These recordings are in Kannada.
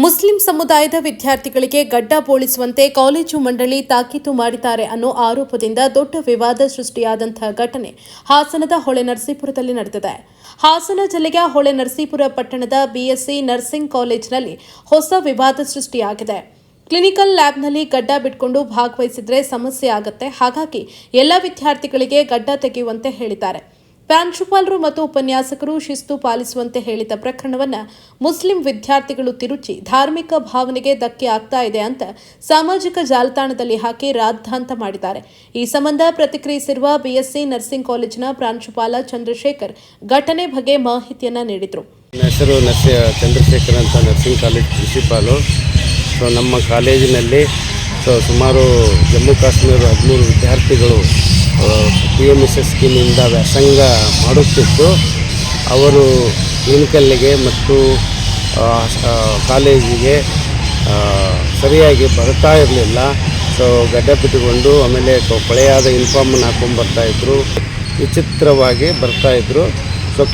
ಮುಸ್ಲಿಂ ಸಮುದಾಯದ ವಿದ್ಯಾರ್ಥಿಗಳಿಗೆ ಗಡ್ಡ ಬೋಳಿಸುವಂತೆ ಕಾಲೇಜು ಮಂಡಳಿ ತಾಕೀತು ಮಾಡಿದ್ದಾರೆ ಅನ್ನೋ ಆರೋಪದಿಂದ ದೊಡ್ಡ ವಿವಾದ ಸೃಷ್ಟಿಯಾದಂತಹ ಘಟನೆ ಹಾಸನದ ಹೊಳೆನರಸೀಪುರದಲ್ಲಿ ನಡೆದಿದೆ. ಹಾಸನ ಜಿಲ್ಲೆಯ ಹೊಳೆನರಸೀಪುರ ಪಟ್ಟಣದ ಬಿಎಸ್ಸಿ ನರ್ಸಿಂಗ್ ಕಾಲೇಜಿನಲ್ಲಿ ಹೊಸ ವಿವಾದ ಸೃಷ್ಟಿಯಾಗಿದೆ. ಕ್ಲಿನಿಕಲ್ ಲ್ಯಾಬ್ನಲ್ಲಿ ಗಡ್ಡ ಬಿಟ್ಕೊಂಡು ಭಾಗವಹಿಸಿದ್ರೆ ಸಮಸ್ಯೆ ಆಗುತ್ತೆ, ಹಾಗಾಗಿ ಎಲ್ಲ ವಿದ್ಯಾರ್ಥಿಗಳಿಗೆ ಗಡ್ಡ ತೆಗೆಯುವಂತೆ ಹೇಳಿದ್ದಾರೆ. ಪ್ರಾಂಶುಪಾಲರು ಮತ್ತು ಉಪನ್ಯಾಸಕರು ಶಿಸ್ತು ಪಾಲಿಸುವಂತೆ ಹೇಳಿದ ಪ್ರಕರಣವನ್ನು ಮುಸ್ಲಿಂ ವಿದ್ಯಾರ್ಥಿಗಳು ತಿರುಚಿ ಧಾರ್ಮಿಕ ಭಾವನೆಗೆ ಧಕ್ಕೆ ಆಗ್ತಾ ಇದೆ ಅಂತ ಸಾಮಾಜಿಕ ಜಾಲತಾಣದಲ್ಲಿ ಹಾಕಿ ರಾದ್ಧಾಂತ ಮಾಡಿದ್ದಾರೆ. ಈ ಸಂಬಂಧ ಪ್ರತಿಕ್ರಿಯಿಸಿರುವ ಬಿಎಸ್ಸಿ ನರ್ಸಿಂಗ್ ಕಾಲೇಜಿನ ಪ್ರಾಂಶುಪಾಲ ಚಂದ್ರಶೇಖರ್ ಘಟನೆ ಬಗ್ಗೆ ಮಾಹಿತಿಯನ್ನ ನೀಡಿದರು. ಹೆಸರು ಚಂದ್ರಶೇಖರ್ ಅಂತ ನರ್ಸಿಂಗ್ ಕಾಲೇಜ್ ಪ್ರಿನ್ಸಿಪಾಲು. ನಮ್ಮ ಕಾಲೇಜಿನಲ್ಲಿ ಸುಮಾರು ಜಮ್ಮು ಕಾಶ್ಮೀರ 13 ವಿದ್ಯಾರ್ಥಿಗಳು PMSS ಸ್ಕೀಮಿಂದ ವ್ಯಾಸಂಗ ಮಾಡುತ್ತಿದ್ದು, ಅವರು ಕ್ಲಿನಿಕಲ್ಲಿಗೆ ಮತ್ತು ಕಾಲೇಜಿಗೆ ಸರಿಯಾಗಿ ಬರ್ತಾ ಇರಲಿಲ್ಲ. ಗಡ್ಡ ಬಿಟ್ಟುಕೊಂಡು ಆಮೇಲೆ ಕೊಳೆಯಾದ ಯೂನಿಫಾರ್ಮನ್ನು ಹಾಕ್ಕೊಂಡು ಬರ್ತಾಯಿದ್ರು, ವಿಚಿತ್ರವಾಗಿ ಬರ್ತಾಯಿದ್ರು.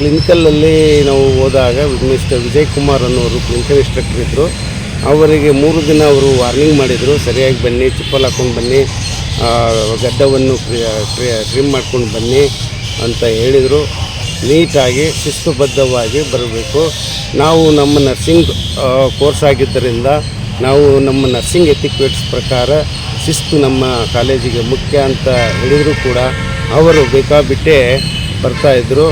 ಕ್ಲಿನಿಕಲಲ್ಲಿ ನಾವು ಹೋದಾಗ ಮಿಸ್ಟರ್ ವಿಜಯ್ ಕುಮಾರ್ ಅನ್ನೋರು ಕ್ಲಿನಿಕಲ್ ಇನ್ಸ್ಟ್ರಕ್ಟರ್ ಇದ್ದರು. ಅವರಿಗೆ 3 ದಿನ ಅವರು ವಾರ್ನಿಂಗ್ ಮಾಡಿದರು, ಸರಿಯಾಗಿ ಬನ್ನಿ, ಚಪ್ಪಲ್ ಹಾಕ್ಕೊಂಡು ಬನ್ನಿ, ಗಡ್ಡವನ್ನು ಟ್ರಿಮ್ ಮಾಡ್ಕೊಂಡು ಬನ್ನಿ ಅಂತ ಹೇಳಿದರು. ನೀಟಾಗಿ ಶಿಸ್ತುಬದ್ಧವಾಗಿ ಬರಬೇಕು. ನಾವು ನಮ್ಮ ನರ್ಸಿಂಗ್ ಕೋರ್ಸ್ ಆಗಿದ್ದರಿಂದ ನಾವು ನಮ್ಮ ನರ್ಸಿಂಗ್ ಎಟಿಕ್ವೇಟ್ಸ್ ಪ್ರಕಾರ ಶಿಸ್ತು ನಮ್ಮ ಕಾಲೇಜಿಗೆ ಮುಖ್ಯ ಅಂತ ಹೇಳಿದರೂ ಕೂಡ ಅವರು ಬೇಕಾಬಿಟ್ಟೆ ಬರ್ತಾಯಿದ್ರು.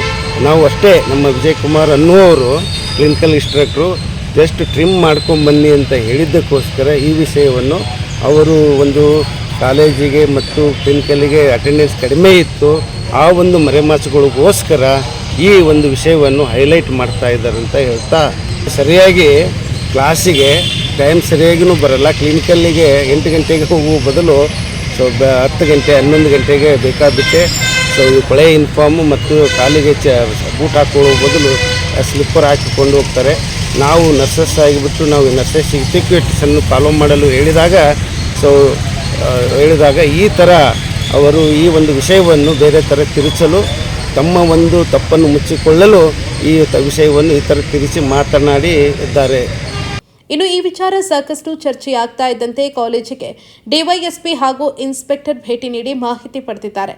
ನಾವು ಅಷ್ಟೇ, ನಮ್ಮ ವಿಜಯ್ ಕುಮಾರ್ ಅನ್ನುವರು ಕ್ಲಿನಿಕಲ್ ಇನ್ಸ್ಟ್ರಕ್ಟ್ರು ಜಸ್ಟ್ ಟ್ರಿಮ್ ಮಾಡ್ಕೊಂಬನ್ನಿ ಅಂತ ಹೇಳಿದ್ದಕ್ಕೋಸ್ಕರ ಈ ವಿಷಯವನ್ನು ಅವರು ಒಂದು ಕಾಲೇಜಿಗೆ ಮತ್ತು ಕ್ಲಿನಿಕಲ್ಲಿಗೆ ಅಟೆಂಡೆನ್ಸ್ ಕಡಿಮೆ ಇತ್ತು, ಆ ಒಂದು ಮರೆಮಾಚುಗಳಿಗೋಸ್ಕರ ಈ ಒಂದು ವಿಷಯವನ್ನು ಹೈಲೈಟ್ ಮಾಡ್ತಾ ಇದ್ದಾರೆ ಅಂತ ಹೇಳ್ತಾ, ಸರಿಯಾಗಿ ಕ್ಲಾಸಿಗೆ ಟೈಮ್ ಸರಿಯಾಗಿಯೂ ಬರಲ್ಲ. ಕ್ಲಿನಿಕಲ್ಲಿಗೆ 8 ಗಂಟೆಗೆ ಹೋಗುವ ಬದಲು 10 ಗಂಟೆ 11 ಗಂಟೆಗೆ ಬೇಕಾಬಿಟ್ಟೆ ಕೊಳೆ ಯೂನಿಫಾರ್ಮು ಮತ್ತು ಕಾಲಿಗೆ ಬೂಟ್ ಹಾಕೊಳ್ಳೋ ಬದಲು ಸ್ಲಿಪ್ಪರ್ ಹಾಕಿಕೊಂಡು ಹೋಗ್ತಾರೆ. ನಾವು ನರ್ಸಸ್ ಆಗಿಬಿಟ್ಟು ನಾವು ನರ್ಸಸ್ ಎಟಿಕ್ವೇಟ್ಸನ್ನು ಫಾಲೋ ಮಾಡಲು ಹೇಳಿದಾಗ ಈ ಥರ ಅವರು ಈ ಒಂದು ವಿಷಯವನ್ನು ಬೇರೆ ಥರ ತಿರುಚಲು, ತಮ್ಮ ಒಂದು ತಪ್ಪನ್ನು ಮುಚ್ಚಿಕೊಳ್ಳಲು ಈ ವಿಷಯವನ್ನು ಈ ಥರ ತಿರುಚಿ ಮಾತನಾಡಿ ಇದ್ದಾರೆ. ಇನ್ನು ಈ ವಿಚಾರ ಸಾಕಷ್ಟು ಚರ್ಚೆಯಾಗ್ತಾ ಇದ್ದಂತೆ ಕಾಲೇಜಿಗೆ ಡಿವೈಎಸ್ಪಿ ಹಾಗೂ ಇನ್ಸ್ಪೆಕ್ಟರ್ ಭೇಟಿ ನೀಡಿ ಮಾಹಿತಿ ಪಡೆದಿದ್ದಾರೆ.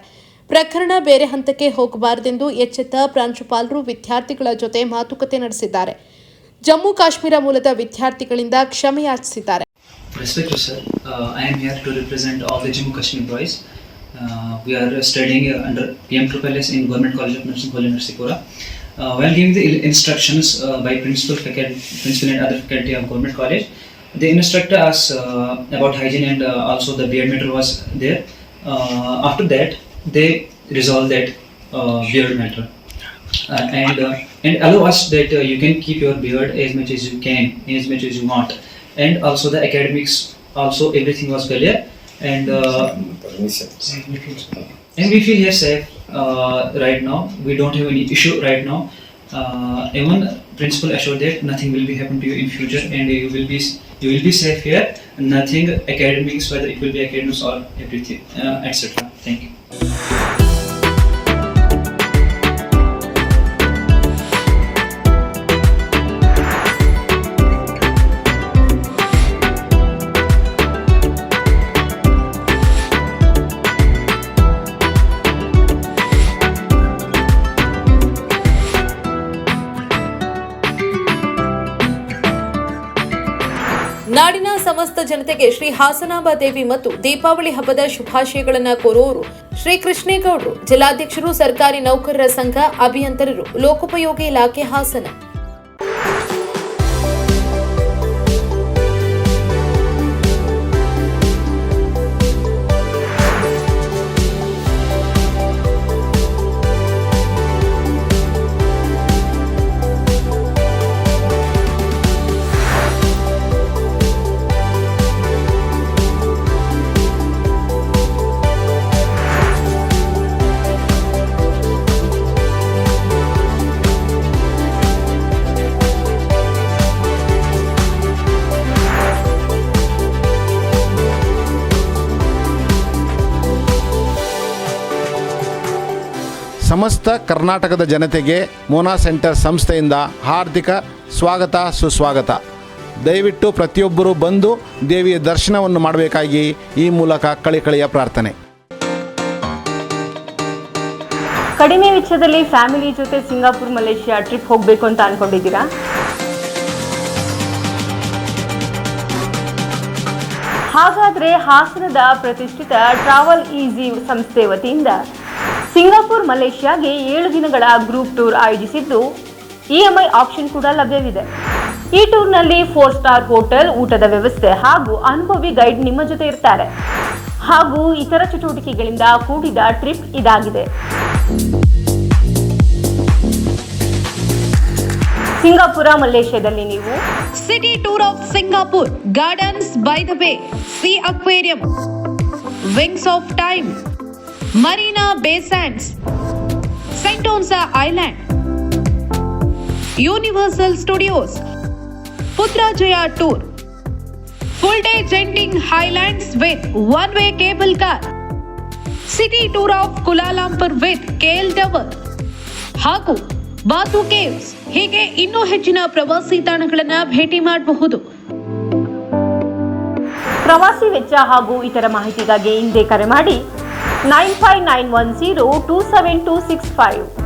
ಪ್ರಕರಣ ಬೇರೆ ಹಂತಕ್ಕೆ ಹೋಗಬಾರದೆಂದು ಎಚ್ಚೆತ್ತ ಪ್ರಾಂಶುಪಾಲರು ವಿದ್ಯಾರ್ಥಿಗಳ ಜೊತೆ ಮಾತುಕತೆ ನಡೆಸಿದ್ದಾರೆ. ಜಮ್ಮು ಕಾಶ್ಮೀರ ಮೂಲದ ವಿದ್ಯಾರ್ಥಿಗಳಿಂದ ಕ್ಷಮೆ ಯಾಚಿಸಿದ್ದಾರೆ. Respected sir, I am here to represent all the Jammu Kashmir boys. We are studying under PMSS in Government College of Nursing, Holenarsipura. While giving the instructions by principal and other faculty of Government College, the instructor asked about hygiene and also the beard matter was there. After that, they resolved that beard matter and allow us that you can keep your beard as much as you can, as much as you want. And also the academics, also everything was clear, and we feel here safe right now. We don't have any issue right now. Even principal assured that nothing will be happen to you in future, and you will be safe here. Nothing academics, whether it will be academics or everything, etc. Thank you. ನಾಡಿನ ಸಮಸ್ತ ಜನತೆಗೆ ಶ್ರೀ ಹಾಸನಾಂಬ ದೇವಿ ಮತ್ತು ದೀಪಾವಳಿ ಹಬ್ಬದ ಶುಭಾಶಯಗಳನ್ನು ಕೋರುವವರು ಶ್ರೀ ಕೃಷ್ಣೇಗೌಡರು, ಜಿಲ್ಲಾಧ್ಯಕ್ಷರು, ಸರ್ಕಾರಿ ನೌಕರರ ಸಂಘ, ಅಭಿಯಂತರರು, ಲೋಕೋಪಯೋಗಿ ಇಲಾಖೆ, ಹಾಸನ. ಸಮಸ್ತ ಕರ್ನಾಟಕದ ಜನತೆಗೆ ಮೋನಾ ಸೆಂಟರ್ ಸಂಸ್ಥೆಯಿಂದ ಹಾರ್ದಿಕ ಸ್ವಾಗತ ಸುಸ್ವಾಗತ. ದಯವಿಟ್ಟು ಪ್ರತಿಯೊಬ್ಬರೂ ಬಂದು ದೇವಿಯ ದರ್ಶನವನ್ನು ಮಾಡಬೇಕಾಗಿ ಈ ಮೂಲಕ ಕಳಿಕಳಿಯ ಪ್ರಾರ್ಥನೆ. ಕಡಿಮೆ ವೆಚ್ಚದಲ್ಲಿ ಫ್ಯಾಮಿಲಿ ಜೊತೆ ಸಿಂಗಾಪುರ್ ಮಲೇಷ್ಯಾ ಟ್ರಿಪ್ ಹೋಗಬೇಕು ಅಂತ ಅನ್ಕೊಂಡಿದ್ದೀರಾ? ಹಾಗಾದರೆ ಹಾಸನದ ಪ್ರತಿಷ್ಠಿತ ಟ್ರಾವೆಲ್ ಈಸಿ ಸಂಸ್ಥೆ ವತಿಯಿಂದ ಸಿಂಗಾಪುರ್ ಮಲೇಷ್ಯಾಗೆ 7 ದಿನಗಳ ಗ್ರೂಪ್ ಟೂರ್ ಆಯೋಜಿಸಿದ್ದು EMI ಆಪ್ಷನ್ ಕೂಡ ಲಭ್ಯವಿದೆ. ಈ ಟೂರ್ನಲ್ಲಿ 4 ಸ್ಟಾರ್ ಹೋಟೆಲ್, ಊಟದ ವ್ಯವಸ್ಥೆ ಹಾಗೂ ಅನುಭವಿ ಗೈಡ್ ನಿಮ್ಮ ಜೊತೆ ಇರ್ತಾರೆ. ಹಾಗೂ ಇತರ ಚಟುವಟಿಕೆಗಳಿಂದ ಕೂಡಿದ ಟ್ರಿಪ್ ಇದಾಗಿದೆ. ಸಿಂಗಾಪುರ ಮಲೇಷ್ಯಾದಲ್ಲಿ ನೀವು city tour of Singapore, gardens by the bay, sea aquarium, wings of time, Marina Bay Sands, Sentosa Island, Universal Studios, Putrajaya tour, full day Genting Highlands with one way cable car, city tour of Kuala Lumpur with KL tower ಹಾಗೂ ಬಾತು ಕೇವ್ಸ್, ಹೀಗೆ ಇನ್ನೂ ಹೆಚ್ಚಿನ ಪ್ರವಾಸಿ ತಾಣಗಳನ್ನು ಭೇಟಿ ಮಾಡಬಹುದು. ಪ್ರವಾಸಿ ವೆಚ್ಚ ಹಾಗೂ ಇತರ ಮಾಹಿತಿಗಾಗಿ ಹಿಂದೆ ಕರೆ ಮಾಡಿ 9591027265.